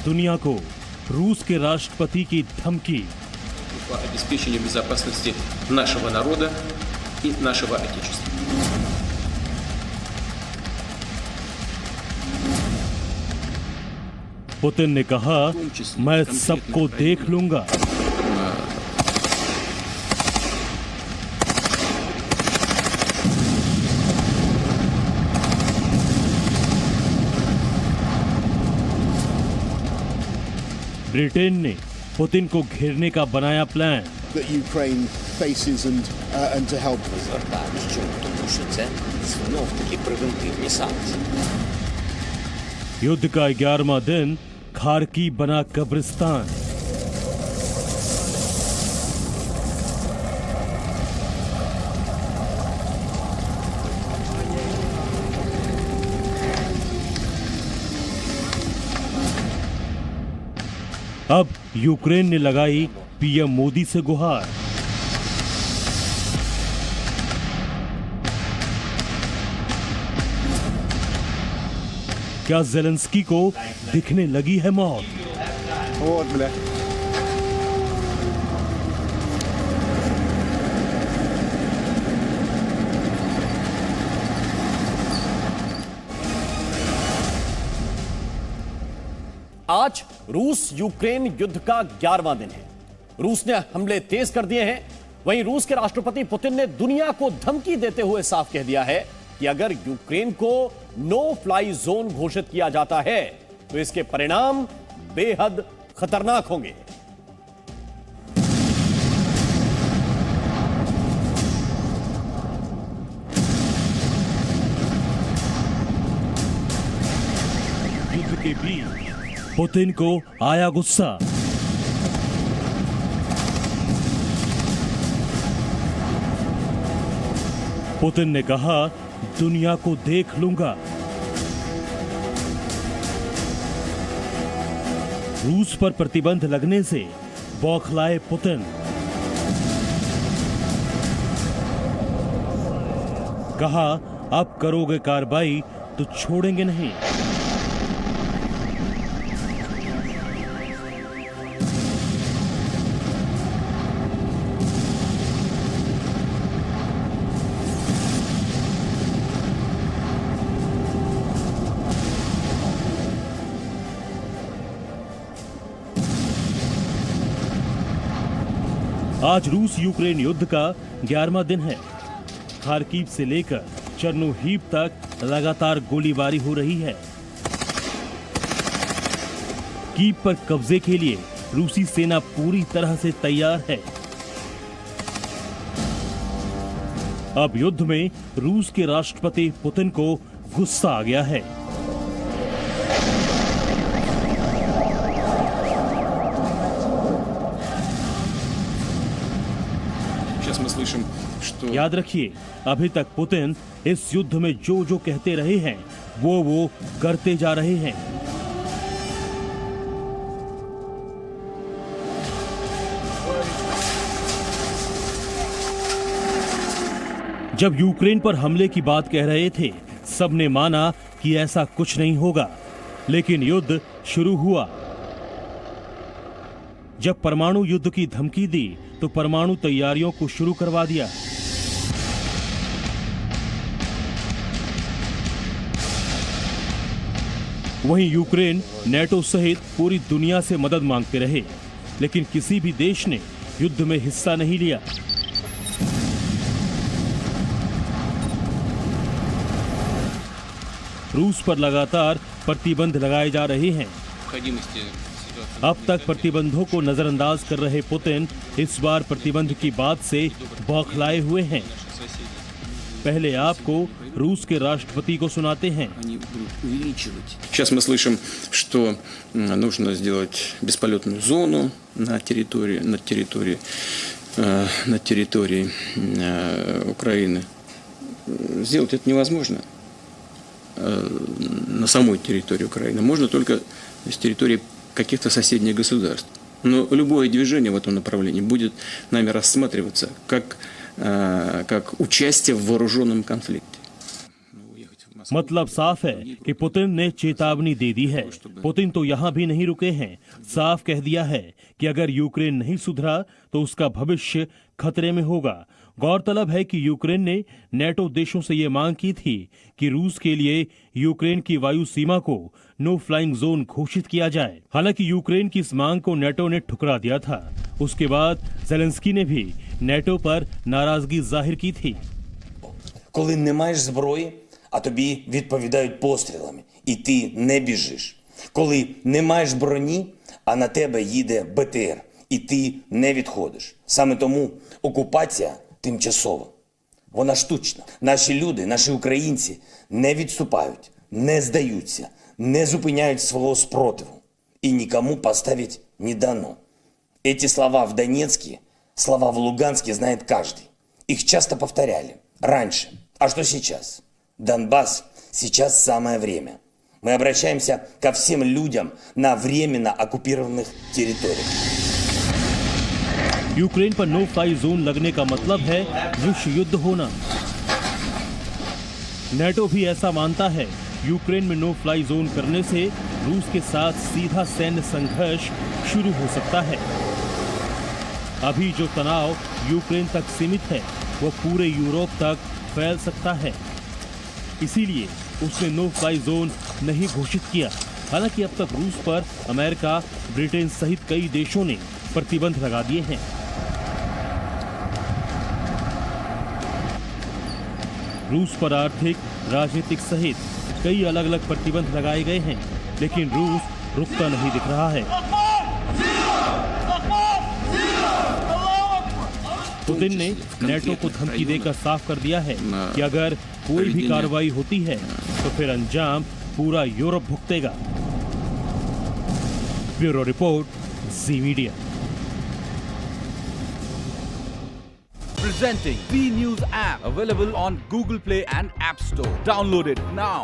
दुनिया को रूस के राष्ट्रपति की धमकी। По обеспечению безопасности нашего народа и нашего отечества. पुतिन ने कहा, मैं सबको देख लूंगा। ब्रिटेन ने पुतिन को घेरने का बनाया plan. That Ukraine faces and to help. Звертаємось, тому що це знов таки превентивні санкції. युद्ध का 11वां दिन, खार्किव बना कब्रिस्तान। अब यूक्रेन ने लगाई पीएम मोदी से गुहार। क्या ज़ेलेंस्की को दिखने लगी है मौत? आज रूस यूक्रेन युद्ध का 11वां दिन है। रूस ने हमले तेज कर दिए हैं। वहीं रूस के राष्ट्रपति पुतिन ने दुनिया को धमकी देते हुए साफ कह दिया है कि अगर यूक्रेन को नो फ्लाई जोन घोषित किया जाता है तो इसके परिणाम बेहद खतरनाक होंगे। युद्ध के बीच पुतिन को आया गुस्सा। पुतिन ने कहा, दुनिया को देख लूंगा। रूस पर प्रतिबंध लगने से बौखलाए पुतिन। कहा, अब करोगे कार्रवाई तो छोड़ेंगे नहीं। आज रूस यूक्रेन युद्ध का 11वां दिन है। खार्किव से लेकर चर्नोहीव तक लगातार गोलीबारी हो रही है। कीव पर कब्जे के लिए रूसी सेना पूरी तरह से तैयार है। अब युद्ध में रूस के राष्ट्रपति पुतिन को गुस्सा आ गया है। याद रखिए, अभी तक पुतिन इस युद्ध में जो जो कहते रहे हैं वो करते जा रहे हैं। जब यूक्रेन पर हमले की बात कह रहे थे, सबने माना कि ऐसा कुछ नहीं होगा, लेकिन युद्ध शुरू हुआ। जब परमाणु युद्ध की धमकी दी तो परमाणु तैयारियों को शुरू करवा दिया। वहीं यूक्रेन नेटो सहित पूरी दुनिया से मदद मांगते रहे, लेकिन किसी भी देश ने युद्ध में हिस्सा नहीं लिया। रूस पर लगातार प्रतिबंध लगाए जा रहे हैं। अब तक प्रतिबंधों को नजरअंदाज कर रहे पुतिन इस बार प्रतिबंध की बात से बौखलाए हुए हैं। पहले आपको रूस के राष्ट्रपति को सुनाते हैं। Сейчас мы слышим, что нужно сделать бесполетную зону на территории Украины. Сделать это невозможно на самой территории Украины. Можно только с территории каких-то соседних государств. Но любое движение в этом направлении будет нами рассматриваться как участие в вооруженном конфликте. मतलब साफ है कि पुतिन ने चेतावनी दे दी है। पुतिन तो यहाँ भी नहीं रुके हैं, साफ कह दिया है कि अगर यूक्रेन नहीं सुधरा तो उसका भविष्य खतरे में होगा। गौरतलब है कि यूक्रेन ने नेटो देशों से ये मांग की थी कि रूस के लिए यूक्रेन की वायु सीमा को नो फ्लाइंग जोन घोषित किया जाए। हालांकि यूक्रेन की इस मांग को नेटो ने ठुकरा दिया था। उसके बाद ज़ेलेंस्की ने भी नेटो पर नाराजगी जाहिर की थी। Коли не маєш зброї, а тобі відповідають пострілами, і ти не біжиш. Коли не маєш броні, а на тебе їде БТР, і ти не відходиш. Саме тому окупація тимчасова. Вона штучна. Наші люди, наші українці не відступають, не здаються, не зупиняють свого спротиву. І нікому поставить не дано. Эти слова в Донецке, слова в Луганске знает каждый. Их часто повторяли. Раньше. А что сейчас? Донбасс сейчас самое время. Мы обращаемся ко всем людям на временно оккупированных территориях. यूक्रेन पर नो फ्लाई जोन लगने का मतलब है विश्व युद्ध होना। नेटो भी ऐसा मानता है। यूक्रेन में नो फ्लाई जोन करने से रूस के साथ सीधा सैन्य संघर्ष शुरू हो सकता है। अभी जो तनाव यूक्रेन तक सीमित है वो पूरे यूरोप तक फैल सकता है। इसीलिए उसने नो फ्लाई जोन नहीं घोषित किया। हालांकि अब तक रूस पर अमेरिका, ब्रिटेन सहित कई देशों ने प्रतिबंध लगा दिए हैं। रूस पर आर्थिक, राजनीतिक सहित कई अलग अलग प्रतिबंध लगाए गए हैं, लेकिन रूस रुकता नहीं दिख रहा है। पुतिन ने नेटो को धमकी देकर साफ कर दिया है कि अगर कोई भी कार्रवाई होती है तो फिर अंजाम पूरा Europe भुगतेगा। Bureau report, ji media. Presenting B News app, available on Google Play and App Store. Download it now.